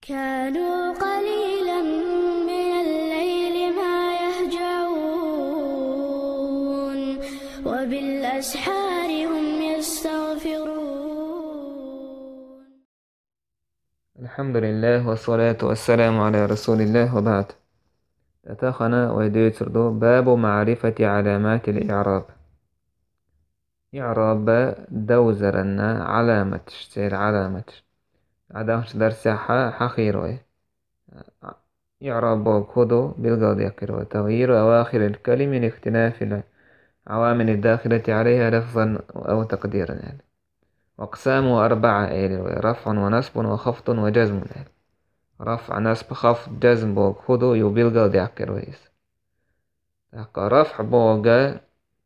كانوا قليلا من الليل ما يهجعون وبالأسحار هم يستغفرون. الحمد لله والصلاة والسلام على رسول الله وبعد. تتخنا ويديتردو باب معرفة علامات الإعراب. إعراب دوزرنا علامتش سير علامتش عدمش درسها حخيروي. إعراب كودو بالقاضي يقرأ تغيير أواخر الكلم من اختلاف العوامل الداخلة عليها لفظا أو تقديرا يعني. وأقسامه أربعة رفع ونصب وخفض وجزم يعني. رفع نصب خفض جزم بوغ خدو يبلغ ديك رويس. رفع بوغ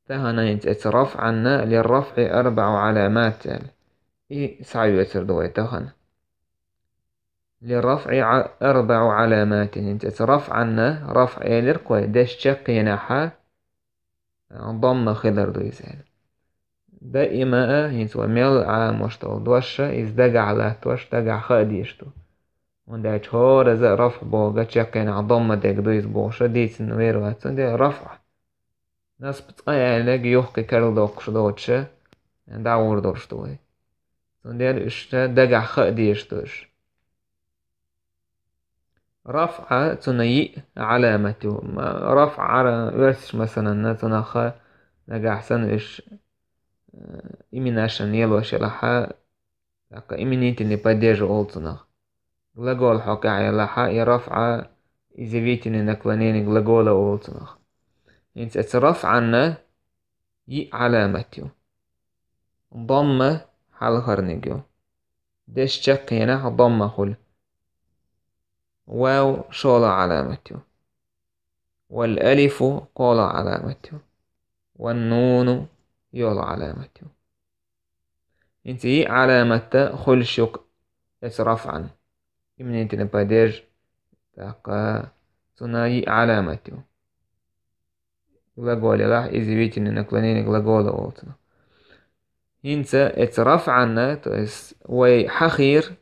تهنا يترفع عنا للرفع أربع علامات يعني. سعيو يتر دوي تهنا للرفع أربع علامات يترفع عنا رفع إلركوي داش شق ينحى ضم خضر دويس يعني. دائما ينسوا ميل عام وشتو دوشة إزدقع على توش دقع خاديشتو ونداش هور زي رفع بوغا تشكين عضمة ديك دويس بوشة ديس نويرو هاتسون دي رفع ناس بتقايا لاقي يوحكي كارل دوقش دوتشة دعور دورشتوي سون دير اشتا دقع خا ديشتوش رفع تنيي علامته رفع على ورسش مثلا تنخا دقع سن اش إمين عشان يلوش لحا إمين اللي بديج أولتنخ gлагол حقا يلحا يرفع إزيفيتني نكلانين gлагола أولتنخ انت اترفع عنا ي علامتيو ضمة حال خرنجيو ديش شك هنا ضمة خل واو شولا علامتيو والألف قول علامتيو والنون يولا علامتيو انت ي علامة خل شك اترفعا من انت نباديج تاقا ثنائي علامتيو gлаголе راح إزيفيتني نكلانين gлагола أولتنا انت اترفعنا то есть وي حخير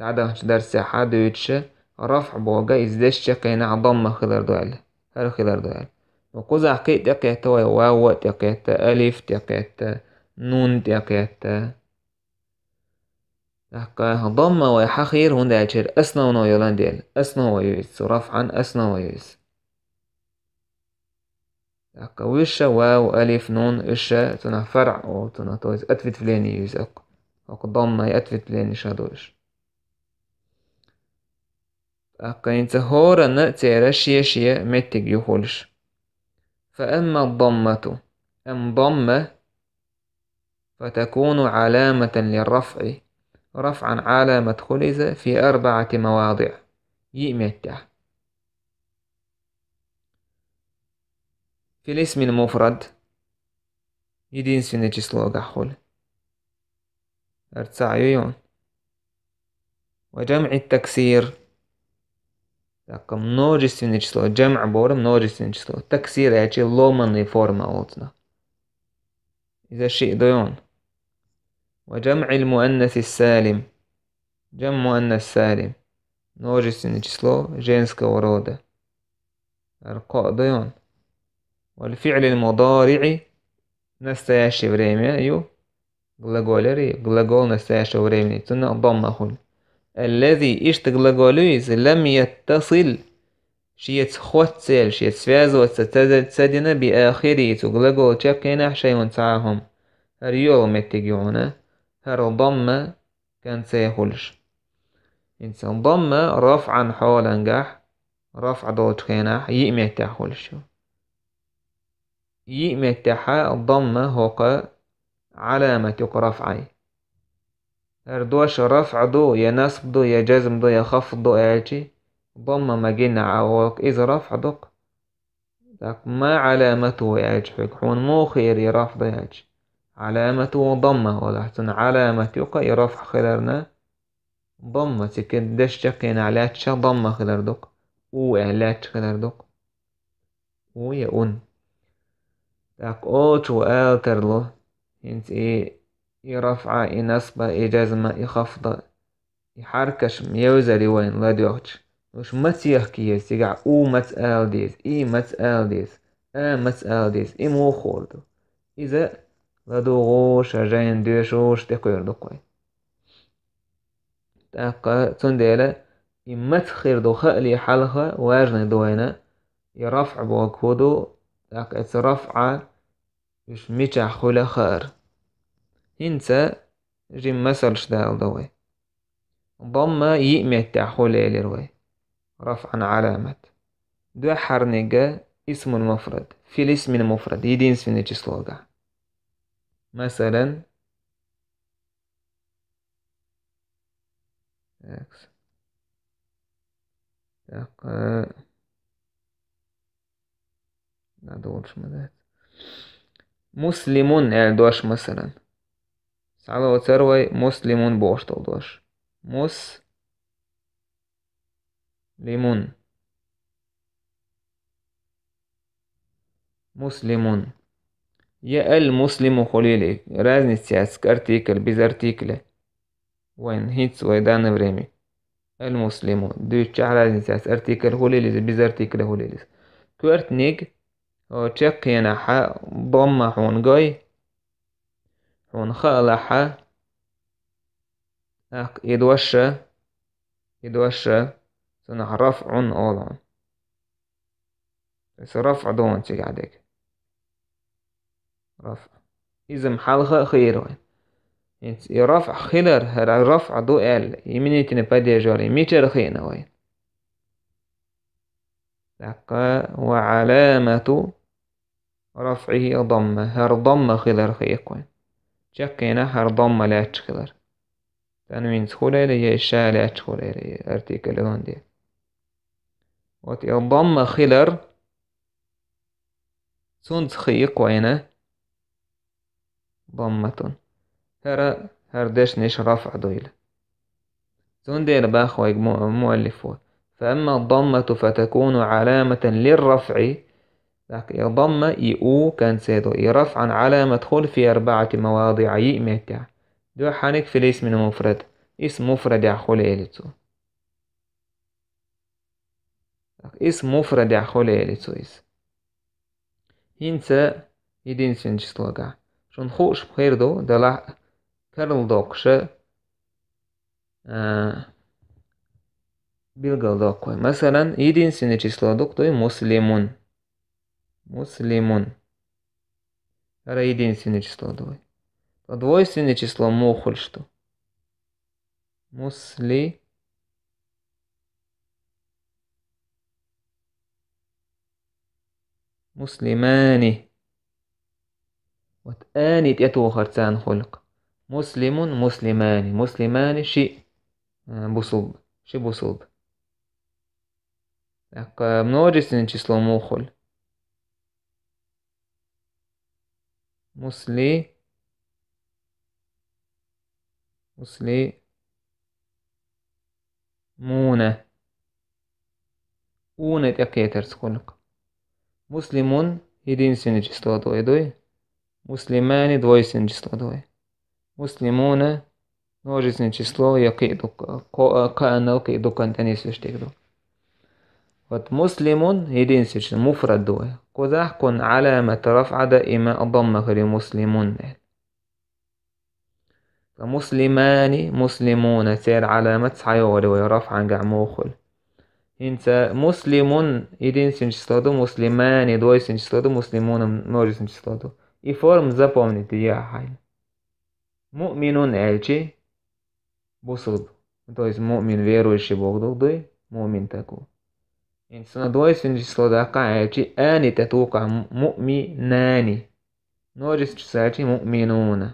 عدم درس حدوتش رفع بوجا إزدش شكينا ضم خلال دوال هل خلال دوال وقوزع كي تقيت واو تقيت ألف تقيت نون تقيت ضم ويحخير هون دايتشر أسنا ونويلان ديال أسنا ويويس رفعا أسنا ويويس ويش واو ألف نون إيش تنا فرع أو تنا تويس أتفت فلاني يوزك ضم أتفت فلاني شادوش أقاين هورا تيرا شيا متك يخولش فأما الضمة أم ضمة فتكون علامة للرفع رفعا علامة خلز في 4 مواضع يمتع في الاسم المفرد يدين سنة سلوغ حول ارتسعيون وجمع التكسير تاكم množi číslo جمع بور množi číslo تكسير يعني لومن فورما أوتنا إذا شيء ديون وجمع المؤنث السالم جمع مؤنث سالم множественное число женского рода القاء ديون والفعل المضارع настоящее время يو глагол настоящего времени تنا ضم أخل الذي إشت глаголюис لم يتصل شيت خوتسل شيت связываться تدنا بآخره глагол تشكينا شيء تعاهم هر يوم متجعونا هر ضم كان سيخلش إنسان ضم رفعا حولا جح رفع دوت خينا يئمتح خلشو يئمتح الضم هو علامة رفعي اردوش رفع دو يا نصب دو يا جزم دو يا خفض دو ايجي ضم ما جينا عوق إذا رفع دق ما علامته يعج حون مو خير يرفض يعج علامته ضمه ولا حسن علامة يقى رفع خلرنا ضمة تكدش شقين علاتش ضمة خلر دق و علاتش خلر دق و يا أون تاك أوش و آلترلو انت إيه يرفع نصب جزم خفض يحركش ميوزري وين لا ديوتش وش مسيح كيس يقع او مسأل ديس اي مسأل ديس مسأل ديس اي مو خوردو إذا لدو غوش جاين ديشوش تقوير دقوي تاقا تنديلا يمتخير دو خالي حلقة واجنا دوينة يرفع بوكودو تاقا يترفع يش ميشا خلا خار هنسا جيم مسلش دال دوي ضم يئمي تاخولي لروي رفعا علامة دو حرنجة اسم المفرد في الاسم المفرد يدينس في نجسلوغا مثلا ندورش مدات مسلمون دوش مثلا سعلو تروي مسلمون بوشتو دوش مسلمون مسلمون يا المسلم خليلي رازني سياسك ارتيكل بيز ارتيكل وين هيتس ويدان بريمي المسلمون دو رازني سياس ارتيكل خليلي بيز ارتيكل خليلي كورتنيج او تشقينا حا ضم حون جاي حون خالا حا يدوشة سنح رفع أولون بس رفع دون تقعدك رفع إذا محلها خير وين يرفع خير هر رفع دو يميني تنبادي جاري ميتر خينا وين لقى وعلامة رفعه ضمة هر ضمة خير خيق وين شكينا هر ضمة لا تخير تنوين سخولة لي الشاء لا تخولة لي ارتيكل هون دي وتي الضمة خير سند خيق وينه ضمة هر دشنش رفع دويلة سندير باخوي مؤلف فأما الضمة فتكون علامة للرفع ضمة يؤو كان سيدو يرفعا علامة خل في 4 مواضع يئمتع دو حانك في الاسم المفرد اسم مفرد يعخل إليتو اسم مفرد يعخل إليتو هنسا يدين سنجس توقع شون خوش بخير دو دلع كارل دوقش بيلغل دوقوي مثلا يدين سنجس دوقتوي مسلمون هذا يدين سنجس دوقتوي двое сильное число мохоль что مسلماني وتآني تأتو خرسان خلق مسلمان شيء بصوب شي بصوب množe سильное число мохоль مسلمون أونة تأكيترس خلق مسلمون единственное число двойное مسلمان двойственное число двойное مسلمون множественное число يقيد كأنه قيد كان يستشتكدو вот مسلمون единственное число مفرد دوه قزح كن علامة رفع دائما الضمة غير مسلمون فمسلمان مسلمون سير علامة حيوة ورفع قع موخل هنسا مسلمون единственное число مسلمان двойственное число مسلمون множественное число и форм запомните я хайн مؤمن эльчи бусуд то есть мумин верующий Бог дуй мумин таку إنسان двойственное число دقا эльчи آني تتوقع مؤمناني множественное число эльчи مؤمنون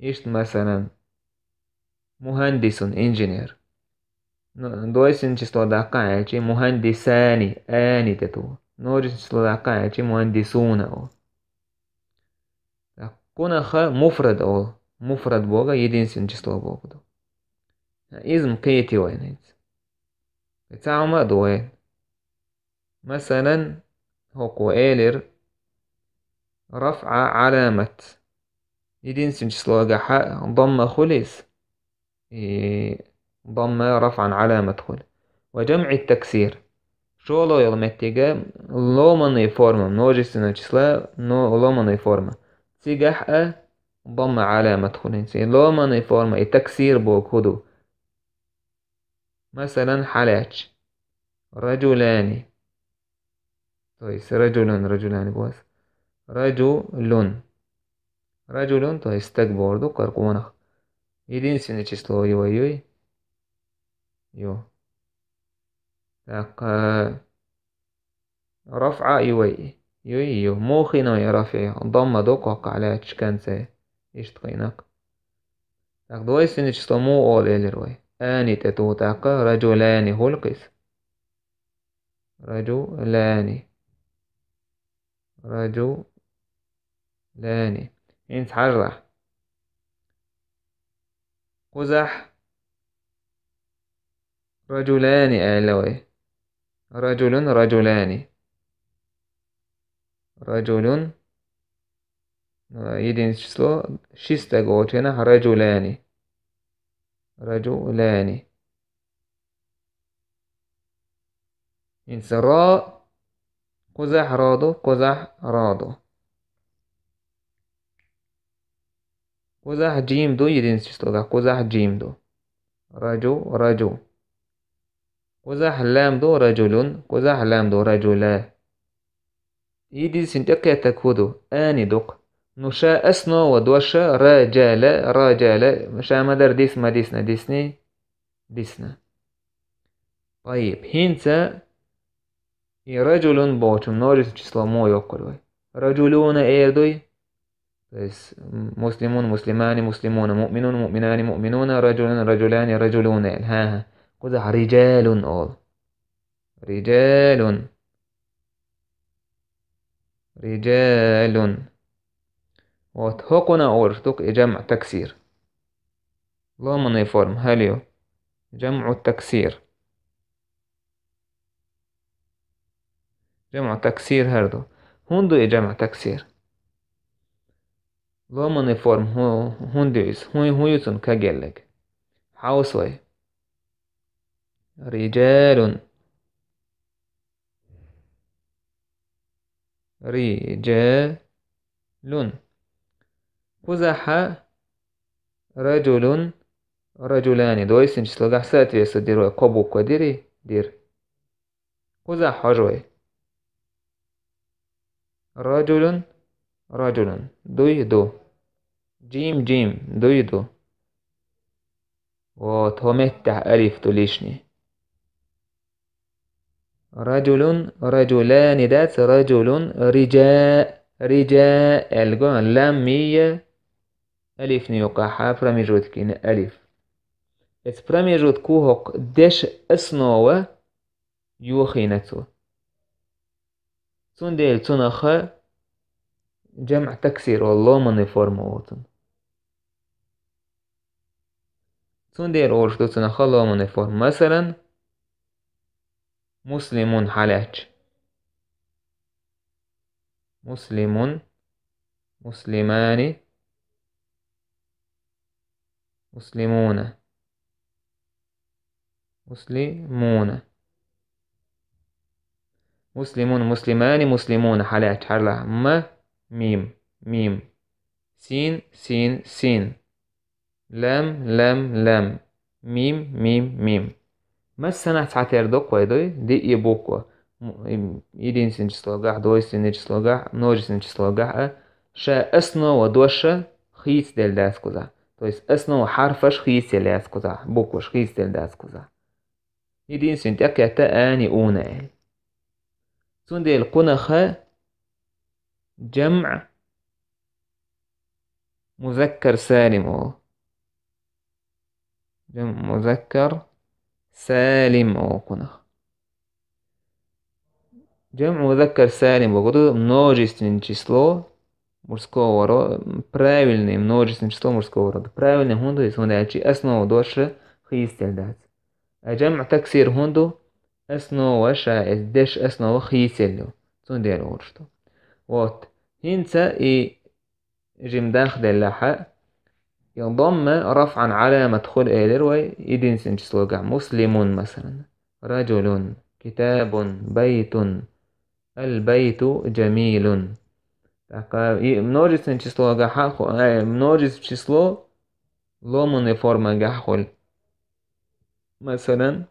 إيش مثلا مهندس انجينير двойственное число دقا эльчи مهندساني آني تتو множественное число دقا эльчи مهندسون كونخ مفرد أو مفرد بوغا единственное число بوغدو اسم كيتي وين بتاعما دوين مثلا هوكو إيلر رفع علامة единственное число ضم خلص ضمة رفعا على مدخل. وجمع التكسير شو يلمتيجا لومني فورما множественное числа но ломаной форма تيجح ضمة على مدخل لومني فورما التكسير بوك هدو مثلا حلاج رجلان تويس رجلان بوس رجل تويس تك بوردو كاركونا единственное число يو так رفع يو موخنا يا رافع ضم دوق على تشكنسه يشتقينك так двойственное число مو أول إلروي آني تتو так رجلان هلقس رجلان انت حرح قزح رجلان آلوي رجلان jedin číslo šesté gočena رجلان انت را قزح رادو قزح جيم دو jedin číslo قزح جيم دو رجو قزح لام دو رجل قزح لام دو رجلا يدي سنتك تكودو آني دق نشا أسنو ودوشا راجال مشا مدر ديسنا طيب هينتا رجل بوچ множество число مو يقول رجلون ايردوي بس مسلمون مسلمان مسلمون مؤمنون مؤمنان مؤمنون رجلان رجلون ها قزح رجال أول رجال وتحقنا أورتك جمع تكسير لومن فورم هاليو جمع التكسير هردو هندو جمع تكسير لومن فورم هندويس هويتون كجلك حاوسوي رجال قزح رجلان دويسن شلوغح ساتي يسديرو قبو قديري دير قزح حجوي رجل دوي دو جيم دوي دو وتومتح ألف تليشني رجلان دات رجل رجاء الجون لام مية ألف نيوكا حافرة ميجود كين ألف اتبرامي جود كوهوك دش اسنوة يوخينتو تنديل تنخ جمع تكسير والله من فورموتن تنديل أورشتو تنخ الله من فورم مثلا مسلمون حلاج مسلمان مسلمون مسلمان مسلمون حلاج حرلا ميم سين لام ميم مثلا تعتير دوك ويدوي دي يبوكوا единственное число гах двойственное число гах множественное число гах ша основа доша хиц дель даскуза то есть основа حرفش хиц дель даскуза букваш хиц дель даскуза единственное так это اني اونا تندل قنخ جمع مذكر سالم جمع مذكر سالم قنخ جمع مذكر سالم بقولوا множественное число мужского рода, правильное множественное число мужского рода. Правильный хунду есть хундачи основа доша хистель дать. А جمع تكسير هندو основа شائز دش основа хистель تندير ورشتو. Вот. هنسا и جم داخل اللحى ينضم رفعا علامة خلق إلير единственное число مسلم مثلا، رجل، كتاب، بيت، البيت جميل. И множественное число множественное число ломаной формы гахоль. مثلا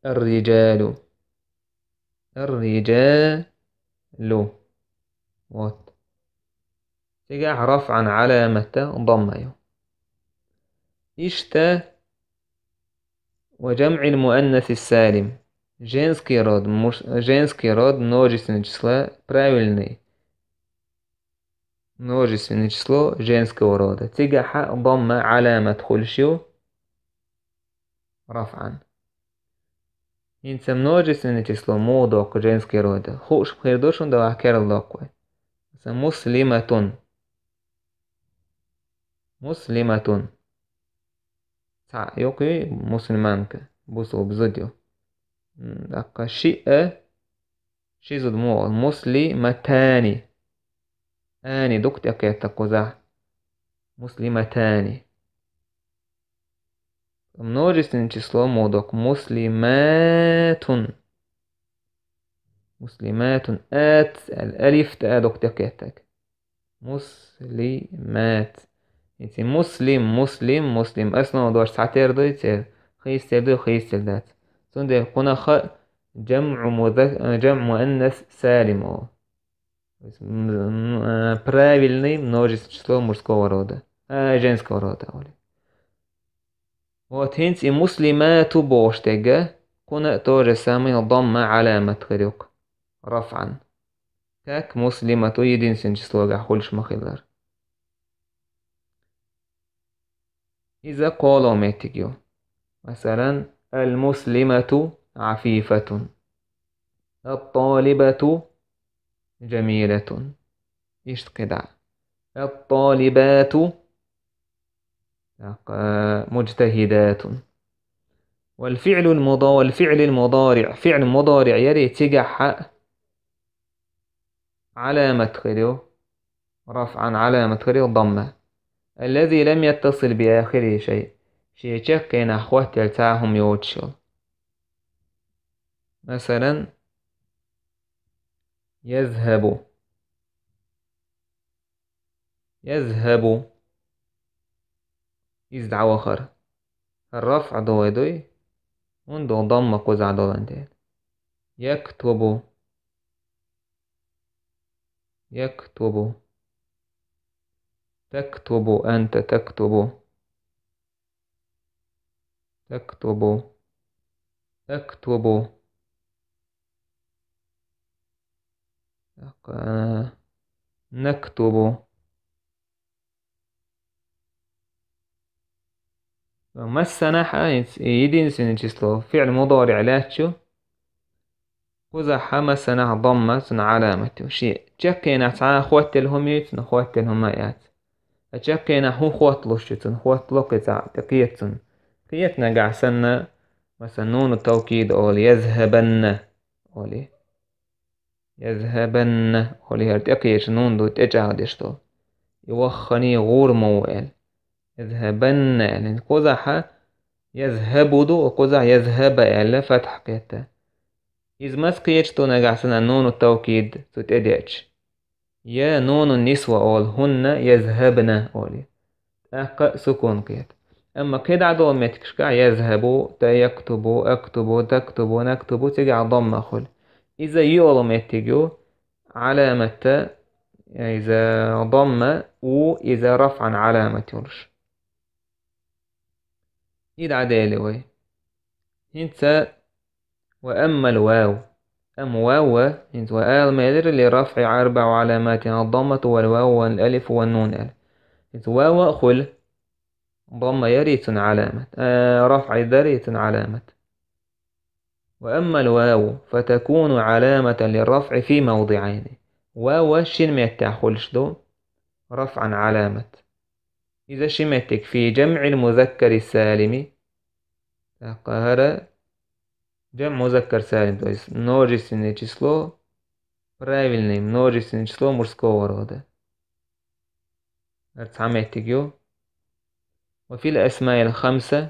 الرجال، الرجال. вот. تجاه رفعا علامة ضمة. إشتا وجمع المؤنث السالم. Женский род множественное число правильный. множественное число женского рода. تجاه ضمة علامة خلشيو رفعا. إنت множественное число موضوع женский род. خوش بخير دوشون دو أحكار الله. مسلمة، مسلمة. يوكي مسلمانك بوسو بزديو. دقا شيء زد مو مسلمتان. آني دكت أكيد قزح مسلمتان. множественное число موضوع مسلمات. مسلمات. الألف تاء دكت أكيد مسلمات. انت مسلم اصلا ودوش ساعتير دو يتير خيستير دو خيستير دات سون دي قنا جمع مؤنث سالم. правильный множественное число мужского рода, женского рода. Вот хинц и مسلمات بوشتجا قنا тоже самый ضم علامة خلق رفعا. как مسلمة единственное число гахульш махилар. إذا قالوا ميتجيو مثلا المسلمة عفيفة، الطالبة جميلة. إيش كده؟ الطالبات مجتهدات. والفعل المضارع فعل مضارع يري تجح علامة خلو رفعا علامة خلو ضمة. الذي لم يتصل بآخره شيء شكين أخوات يلتاهم يوتشل. مثلا يذهب، يذهب إزدع وخر. الرفع دوي وندو ضم قزع دولان. يكتب، يكتب. تكتب أنت، تكتب، تكتب، أكتب. نكتب. مسنا единственное число فعل مضارع لاتشو وزح مسنا ضمة علامة شيء تشكينا تعا خوات الهميت نخوات الهميات تشكينا هو خوات لوشتن خوات لوكتا تقيتن قيتنا قعسنا مثلا نون التوكيد أولي يذهبن، أولي يذهبن أولي هرتقيش نون دو تجاهدشتو يوخني غور موال يذهبن يعني قزح يذهب دو وقزح يذهب يعني فتح قيتا. إذ مسقيتش تو نقعسنا نون التوكيد تتأديتش يا نون النسوة أول هن يذهبن أولي أقا سكون قيت. أما كده عدو متكشكع يذهبوا يكتبوا أكتبوا تكتبوا نكتبوا تجع ضم أخل. إذا يولو متجو علامة إذا ضم وإذا رفعا علامة يرش. إذا عدالي هنت وأما الواو أم واو هنت وآل مادر لرفع 4 علامات الضمة والواو والألف والنون ألف. هنت واو خل ضم يريت علامة رفع ذريت علامة. وأما الواو فتكون علامة للرفع في موضعين. واو شنمت خلش دو رفعا علامة. إذا شمتك في جمع المذكر السالم قهر جمع مذكر سالم то есть множественное число правильное множественное число мужского рода. Арцаметик وفي الأسماء الخمسة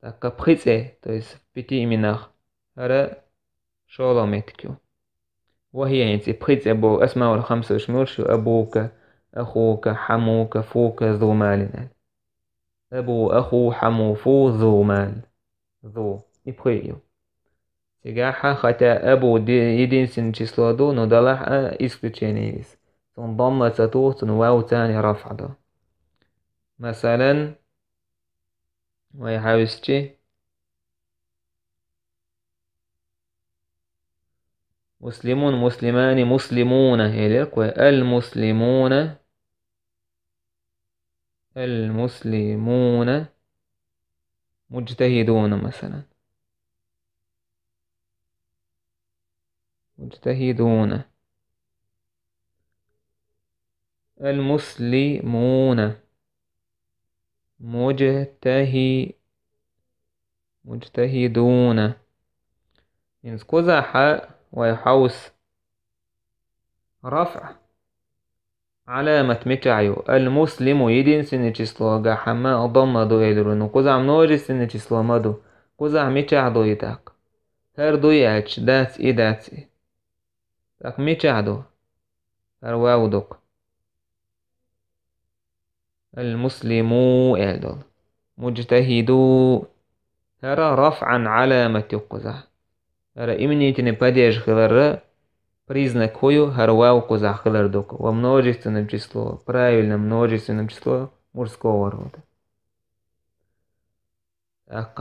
تاكا بخيتة تويس بيتي مناخ هرا شولوميتكيو وهي يعني بخيتة أبو أسماء الخمسة شمولشو أبوك أخوك حموك فوك ذو مال أبو أخو حمو فو ذو مال ذو إبخيو سيجاحة خطا أبو يدين سن число но далах исключение есть сон ضمة ستوت واو تاني رفع ده مثلا ويحاوسشي مسلمون مسلمان مسلمون هيلك المسلمون المسلمون مجتهدون مثلا مجتهدون المسلمون مجتهدون ينسكوزا حاء ويحوس رفع علامة متعيو المسلم يدين سن число حما ضم دو يدرون كوزا منوجي سن число مدو كوزا متع دو يتاك هر دو يأتش دات إي دات إي تاك متع دو هر واو دوك المسلمو إعدل مجتهدو هر رفعا علامة يقوزا هر إمني تنباديش خلر признак хою харвау коза хилер доку во множественном число, правильно множественном число мужского рода. Так,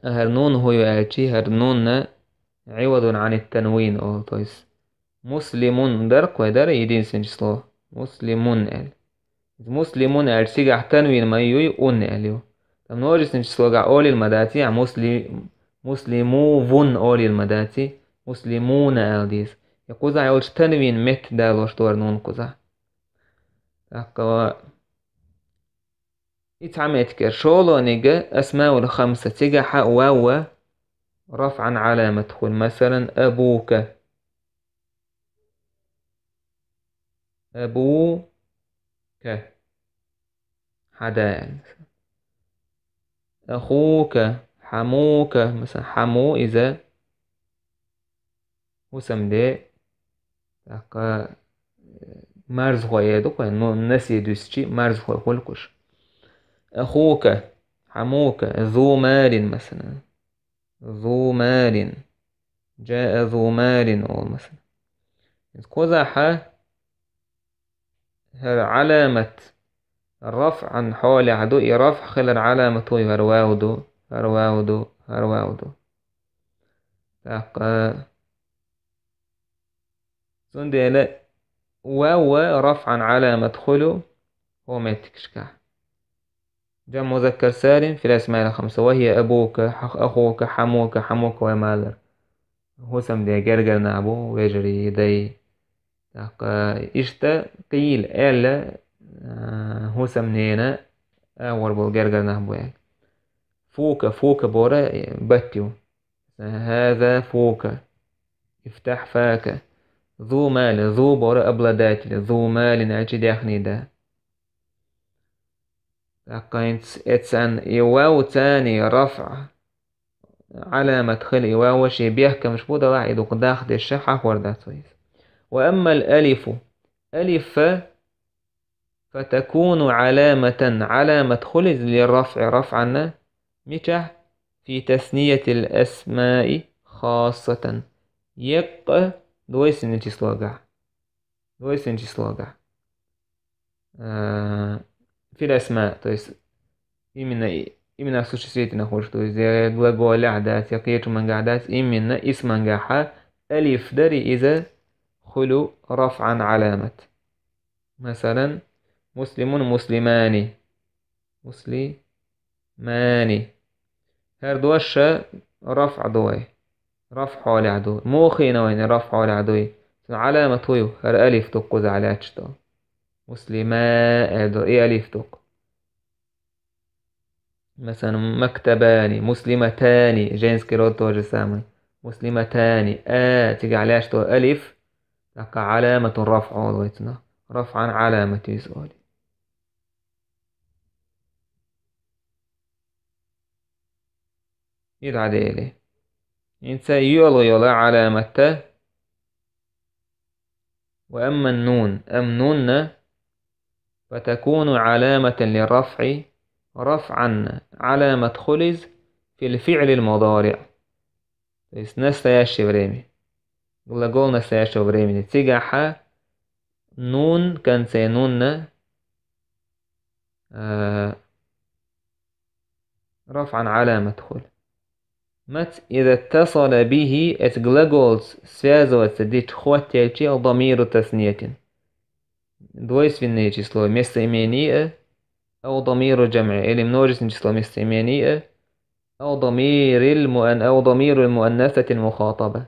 هرنون هو يأتي هرنون عوض عن التنوين أو تويس مسلمون درك ودر يدين سن число مسلمون ال مسلمون ال سيجع تنوين ما يوي أون اليو множественное число جع أول المداتي مسلمو فون أول المداتي مسلمون ألديس يقوزا يقولش تنوين مت دالوش دور نون قوزا تاكوا يتعميتك شولو نيجا أسماء الخمسة تيجا حق واو رفعا علامة دخول مثلا أبوك أبوك حدا أخوك حموك مثلا حمو إذا وسم دي تاكا مرز خواه دوكا نسي دوسشي مرز خواه خلقش أخوك حموك ذو مال مثلا ذو مال جاء ذو مال أو مثلا كوزاحة هر علامة الرفع عن حول عدو رفع خلال علامة هرواودو هرواودو هرواودو تاقا سندي واو رفعا علامة خلو هو ما يتكشكح جمع مذكر سالم في الأسماء الخمسة وهي أبوك أخوك حموك حموك ومالر هو سمدي جرجر نعبو ويجري يدي إشتا قيل إلا هو سمنينا أور بو جرجر نعبو يعني فوك فوك بورا باتيو هذا فوك افتح فاك ذو مال ذو بورا أبلادات ذو مال نعجي داخني ده إتسان إواو تاني رفع علامة خل إواو شي بيحكم مش بودا واحد وقداخ دي الشحة وردا تويس وأما الألف ألف فتكون علامة خل للرفع رفعنا متى في تثنية الأسماء خاصة يق دويس نتي سلوغا دويس نتي سلوغا في الأسماء تويس إمنا سوشيسيتنا خوش تويس زي глаголь عدات يقيت من قعدات إمنا اسم نجاحة ألف دري إذا خلو رفعا علامة مثلا مسلم مسلمان مسلمان هر دوش رفع دوي رفع حول عدو موخي نوين رفع حول عدوي علامة هو هر ألف تقوز على أجتو مسلما أدو إيه ألف تق مثلا مكتبان مسلمتان جينس كيروت توجه سامي مسلمتان تيجي على أجتو ألف لك علامة رفع عضويتنا رفعا علامة يسؤالي يدعديلي إنسا يولو علامة. وأما النون أمنون فتكون علامة للرفع رفعا علامة خلز في الفعل المضارع. نستياش بريمي gлагол настоящего времени. Тигаха нун конце нунна رفعا علامة خل. مت إذا اتصل به глаголс связывается дичь хватящий ضمير تثنية. Двойственное число местоимение أو ضمير جمع или множественное число местоимение أو ضمير المؤنثة المخاطبة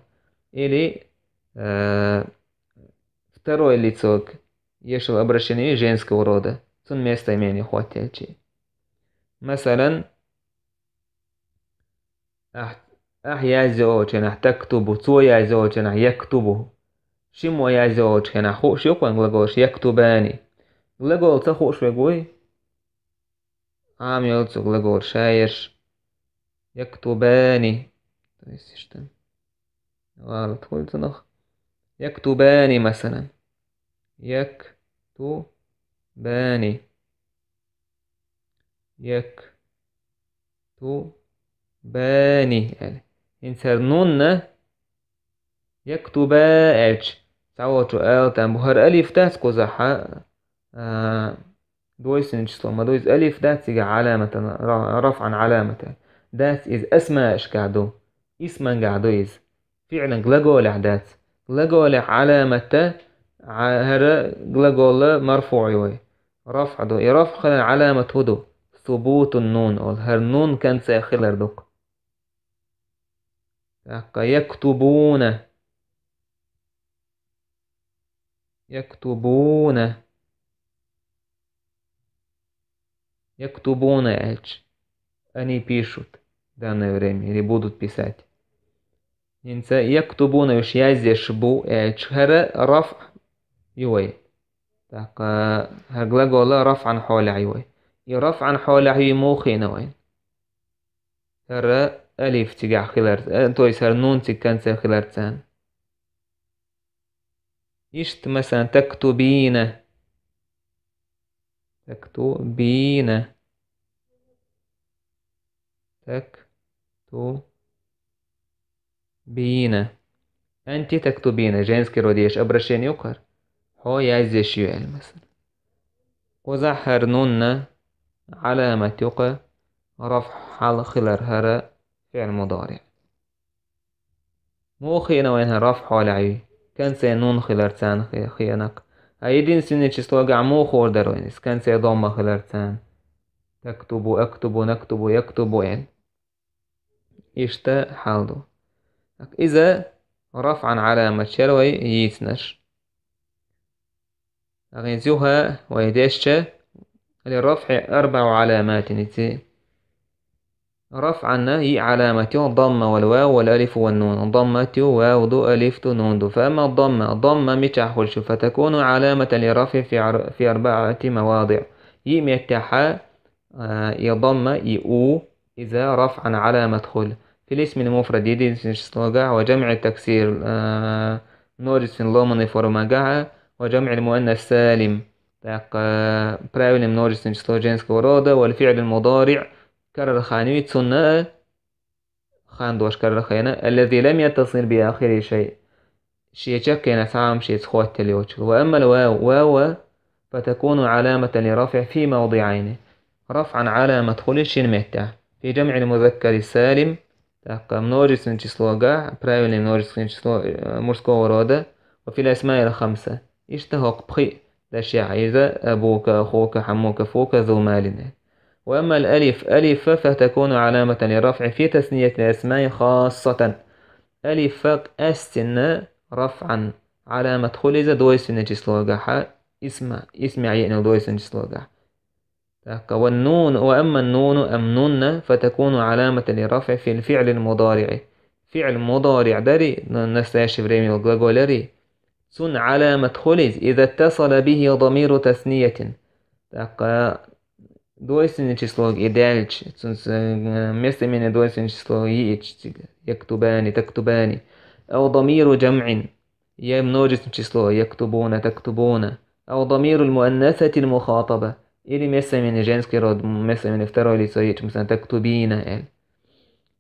или второе лицо يشمل обращение женского рода ثم местоимение хватящий. مثلا يزوج تكتب تو يزوج يكتبه شمو يزوج خو شو كون глаголш يكتباني глагол تخوش ويقوي عامل глагол شاير يكتباني. غلط قلت نخ يكتباني مثلا يكتباني يعني إنسان نون يكتباج تعوض آل بهر ألف دات كوزحة دويسن число ما دويس ألف دات تيجي علامة رفعا علامة دات إز أسماء إش قاعدو اسما قاعدو إز فعلا gлагол دات gлагol علامة هر gлагol مرفوع يوي رفع دو يرفع خلال علامة هدو ثبوت النون أو هر نون كان ساخلر دوك يكتبون они пишут в данное время или будут писать. يكتبون وش يزشبو هر رفع يوي هر gлагol رفعا حول عيوي يرفعا حول عيوي موخينا وين هر ألف تيجع خلار تويس هر نون تيكن خلار تان يشت مثلا تكتبين أنت تكتبين جنسكي روديش أبرشين يقر هو يعزيش يعل مثلا وزحر نون علامة يقر رفع حال خلر هر فعل مضارع موخينا وينها رفع حال عيوي كان سينون خلرتان خيانك أيدين سنة число مو خور دروينس كان سيضم خلرتان تكتب أكتب نكتب يكتب يعني إشتا حالدو إذا رفعا علامة شروي يتنش أغنزوها ويدشت للرفع 4 علامات نتي رفعا هي علامة الضمة والواو والألف والنون ضمة واو دو ألف دو نون دو. فأما الضمة متحولش فتكون علامة لرفع في 4 مواضع يمتحى يضم يؤو إذا رفعا علامة خل في الاسم المفرد يدين سلوغا وجمع التكسير نورس لومن فرمجا وجمع المؤنث سالم برايل نورس سلوجينسك ورودة والفعل المضارع كرر خانوي تسنة خان دوش كرر خيانة الذي لم يتصل بآخر شيء شكينا سام شيء تخوات تليوش. وأما الواو فتكون علامة لرفع في موضعين رفعا علامة خل شين متى في جمع المذكر السالم множественное число правильное множественное число мужского рода وفي الأسماء 5 اشتهق بخي دشع إذا أبوك أخوك حموك فوك ذو مال. وأما ألف فتكون علامة لرفع في تثنية الأسماء خاصة ألف أستن رفعا علامة خلز دويسن число اسم عين دويسن число والنون. وأما النون أمنون فتكون علامة لرفع في الفعل المضارع فعل مضارع داري نستيش بريمي وغلاغولاري سن علامة خلز إذا اتصل به ضمير تثنية Dvojstveni čislog idealč, mjesto imene dvojstveni čislog jić, yaktubani, taktubani. أو ضمير جمع množstveno číslo yaktubuna, taktubuna. أو ضمير المؤنثة المخاطبة ili mjesto imene ženski rod, mjesto imene vторое лицо jić, مثلا taktubina.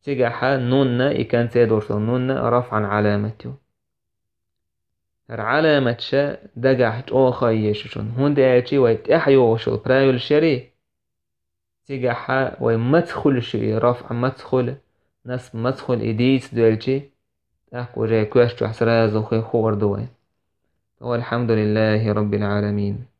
تجح نون إكان سيدور نون رفعا علامته. علامة شا دقح أو خيشون هون دعيتي ويتأحيو وشل برايو الشري تجح ويمدخل شي رفع مدخل ناس مدخل إديس دعيتي أحكو جاي كوشتو حسرازو خي خور دوين. والحمد لله رب العالمين.